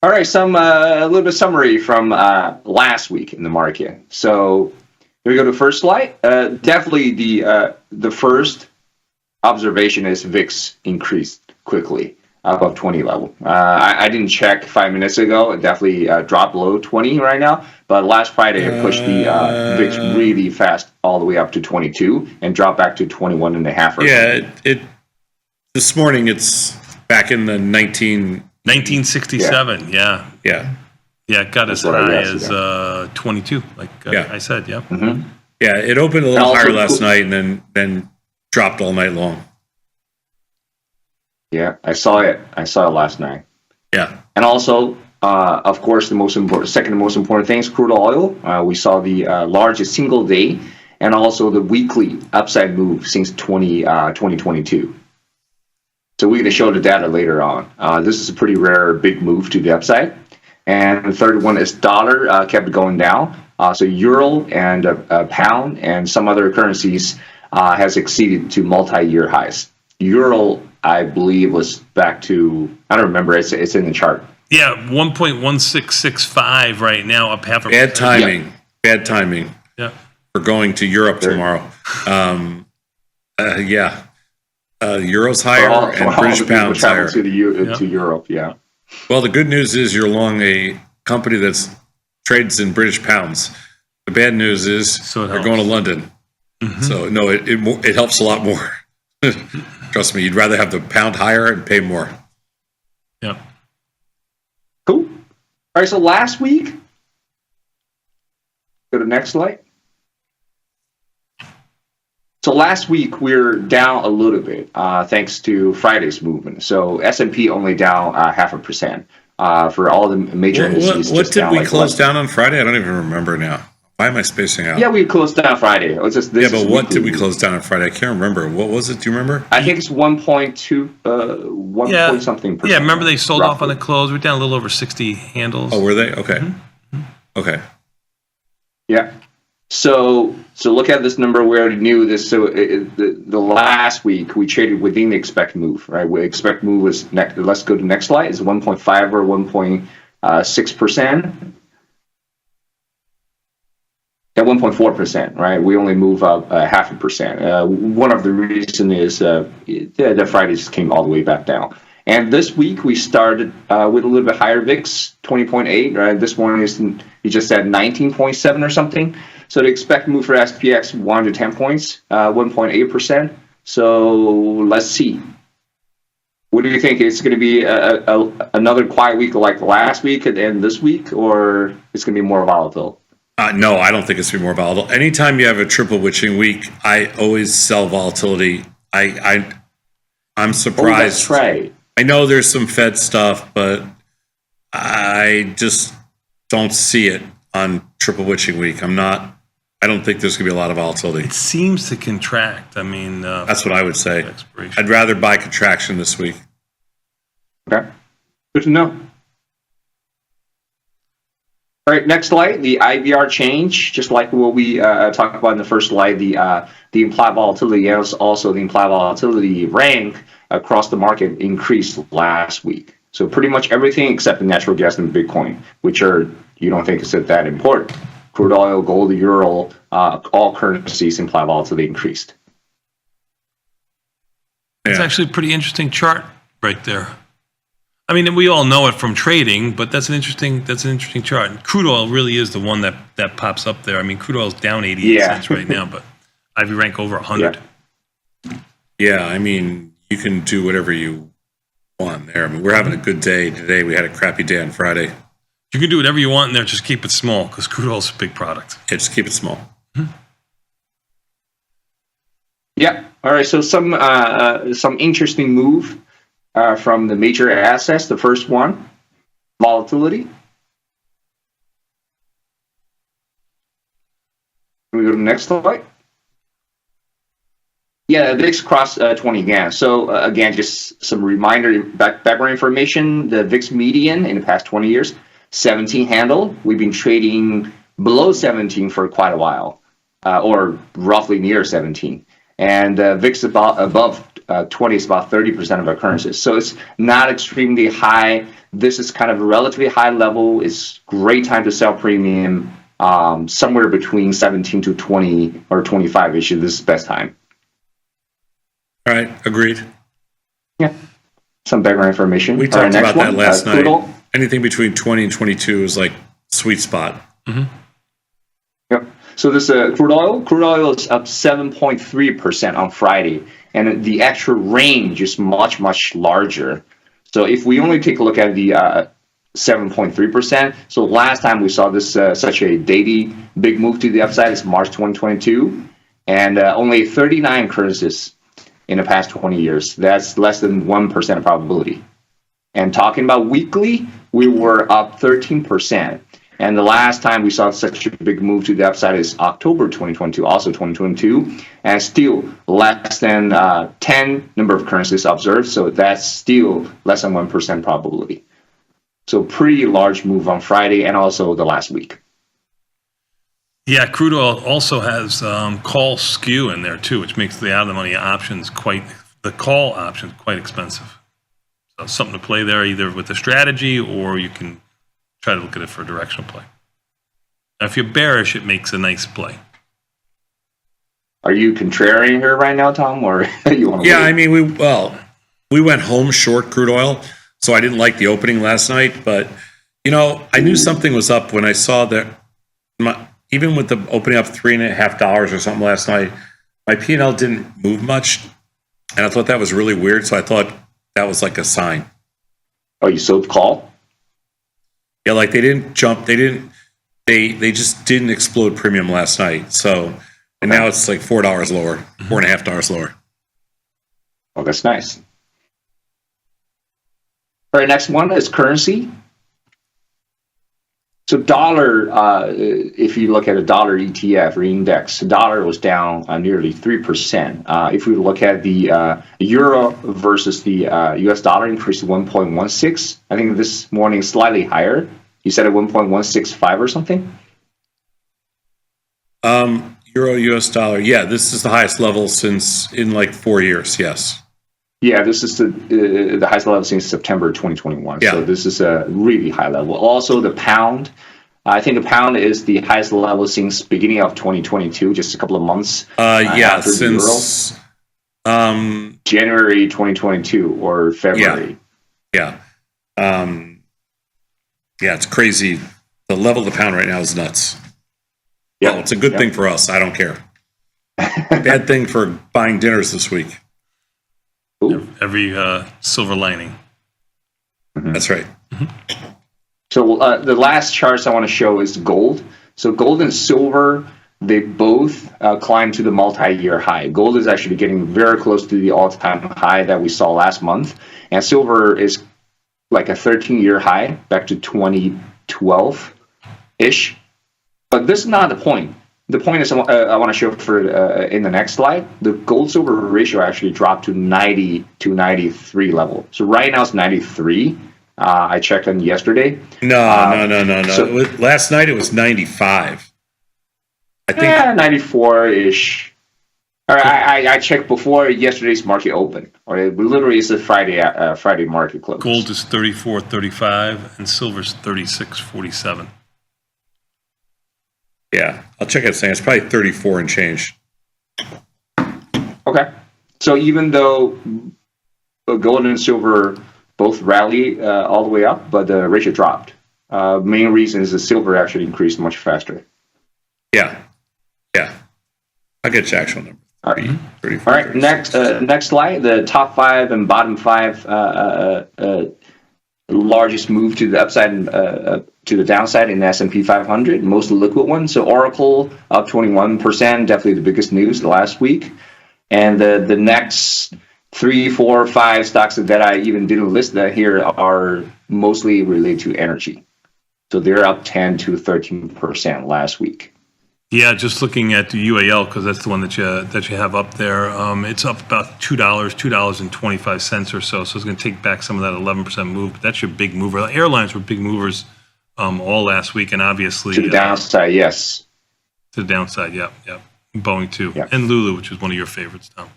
All right, a little bit of summary from last week in the market. So here we go to the first slide. Definitely the first observation is VIX increased quickly above 20 level. I didn't check 5 minutes ago. It definitely dropped below 20 right now. But last Friday, it pushed the VIX really fast all the way up to 22 and dropped back to 21 and a half. This morning it's back in the 1967. Yeah. It got as high as 22. I said. Yeah. Mm-hmm. Yeah, it opened a little higher last night and then dropped all night long. Yeah, I saw it last night. Yeah. And also, of course, second most important thing is crude oil. We saw the largest single day and also the weekly upside move since 2022. So we're going to show the data later on. This is a pretty rare big move to the upside. And the third one is dollar kept going down. So euro and pound and some other currencies has exceeded to multi-year highs. Euro, I believe, was back to, I don't remember, it's in the chart. Yeah, 1.1665 right now, up half a Bad timing. Yeah. Bad timing. Yeah. We're going to Europe tomorrow. Euro's higher and British pound's higher. To Europe, yeah. Well, the good news is you're long a company that trades in British pounds. The bad news is you're going to London. Mm-hmm. So, no, it helps a lot more. Trust me, you'd rather have the pound higher and pay more. Yeah. Cool. All right, so last week, go to the next slide. So last week, we're down a little bit thanks to Friday's movement. So S&P only down 0.5%. For all the major indices. What did we close down on Friday? I don't even remember now. Why am I spacing out? Yeah, we closed down Friday. It was just this. Yeah, but what did we close down on Friday? I can't remember. What was it? Do you remember? I think it's 1.2, 1 point something percent. Yeah, remember they sold off on the close. We're down a little over 60 handles. Oh, were they? Okay. Mm-hmm. Okay. Yeah. So look at this number. We already knew this. So the last week we traded within the expect move, right? We expect move was next. Let's go to the next slide. It's 1.5 or 1.6%. At 1.4%, right? We only move up 0.5%. One of the reasons is the Friday just came all the way back down. And this week we started with a little bit higher VIX, 20.8. Right? This morning you just said 19.7 or something. So the expect move for SPX 1 to 10 points, 1.8%. So let's see. What do you think? It's going to be another quiet week like last week and this week, or it's going to be more volatile? No, I don't think it's going to be more volatile. Anytime you have a triple witching week, I always sell volatility. I'm surprised. Oh, that's right. I know there's some Fed stuff, but I just don't see it on triple witching week. I don't think there's going to be a lot of volatility. It seems to contract. I mean, that's what I would say. I'd rather buy contraction this week. Okay. Good to know. All right, next slide, the IVR change, just like what we talked about in the first slide, the implied volatility and also the implied volatility rank across the market increased last week. So pretty much everything except the natural gas and Bitcoin, which you don't think is that important. Crude oil, gold, euro, all currencies implied volatility increased. It's actually a pretty interesting chart right there. I mean, we all know it from trading, but that's an interesting chart. And crude oil really is the one that pops up there. I mean, crude oil's down 88 cents right now, but IV rank over 100. Yeah, I mean, you can do whatever you want there. I mean, we're having a good day today. We had a crappy day on Friday. You can do whatever you want in there. Just keep it small because crude oil's a big product. Yeah, just keep it small. Mm-hmm. Yeah. All right. So some interesting move. From the major assets, the first one, volatility. Can we go to the next slide? Yeah, VIX crossed 20 again. So again, just some reminder, background information. The VIX median in the past 20 years, 17 handle. We've been trading below 17 for quite a while, or roughly near 17. and VIX above 20 is about 30% of our currencies. So it's not extremely high. This is kind of a relatively high level. It's great time to sell premium. Somewhere between 17 to 20 or 25-ish. This is the best time. All right, agreed. Yeah. Some background information. We talked about that last night. Oil. Anything between 20 and 22 is like sweet spot. Mm-hmm. Yep. So this crude oil is up 7.3% on Friday, and the actual range is much, much larger. So if we only take a look at the 7.3%, so last time we saw this such a daily big move to the upside is March 2022, and only 39 currencies in the past 20 years. That's less than 1% probability. And talking about weekly, we were up 13%. And the last time we saw such a big move to the upside is October 2022, also 2022, and still less than 10 number of currencies observed. So that's still less than 1% probability. So pretty large move on Friday and also the last week. Yeah, crude oil also has call skew in there too, which makes the out-of-the-money options the call options quite expensive. So something to play there, either with a strategy or you can try to look at it for a directional play. Now, if you're bearish, it makes a nice play. Are you contrarian here right now, Tom, or you want to? Yeah, wait? I mean, we went home short crude oil, so I didn't like the opening last night. But I knew something was up when I saw that. Even with the opening up $3.50 or something last night, my P&L didn't move much, and I thought that was really weird. So I thought that was like a sign. Oh, you sold call? Yeah, like they didn't jump. They just didn't explode premium last night. So, and now it's like $4 lower, $4.50 lower. Oh, that's nice. All right, next one is currency. So dollar, if you look at a dollar ETF or index, the dollar was down nearly 3%. If we look at the euro versus the US dollar, increased to 1.16. I think this morning slightly higher. You said at 1.165 or something? Euro, US dollar. Yeah, this is the highest level since in like 4 years. Yes. Yeah, this is the highest level since September 2021. Yeah. So this is a really high level. Also, the pound. I think the pound is the highest level since beginning of 2022, just a couple of months. Yeah, since January 2022 or February. Yeah. Yeah, it's crazy. The level of the pound right now is nuts. Yeah, well, it's a good thing for us. I don't care. Bad thing for buying dinners this week. Ooh. Every silver lining. Mm-hmm. That's right. Mm-hmm. So the last charts I want to show is gold. So gold and silver, they both climbed to the multi-year high. Gold is actually getting very close to the all-time high that we saw last month. And silver is like a 13-year high back to 2012-ish. But this is not the point. The point is I want to show for in the next slide, the gold-silver ratio actually dropped to 90 to 93 level. So right now it's 93. I checked on yesterday. No. So, last night it was 95. I think 94-ish. I checked before yesterday's market open. Or it literally is a Friday market close. Gold is 34.35 and silver's 36.47. Yeah, I'll check it. It's probably 34 and change. Okay. So even though gold and silver both rally all the way up, but the ratio dropped. Main reason is the silver actually increased much faster. Yeah. I'll get your actual number. All right. 34, all right. Next slide. The top 5 and bottom 5 largest move to the upside and to the downside in the S&P 500, most liquid one. So Oracle up 21%, definitely the biggest news last week. And the next 3, 4, 5 stocks that I even didn't list that here are mostly related to energy. So they're up 10 to 13% last week. Yeah, just looking at the UAL, because that's the one that you have up there. It's up about $2.25 or so. So it's going to take back some of that 11% move. But that's your big mover. Airlines were big movers all last week, and obviously to the downside, yes. To the downside, yeah. Boeing too, Yeah. and Lulu, which is one of your favorites, Tom.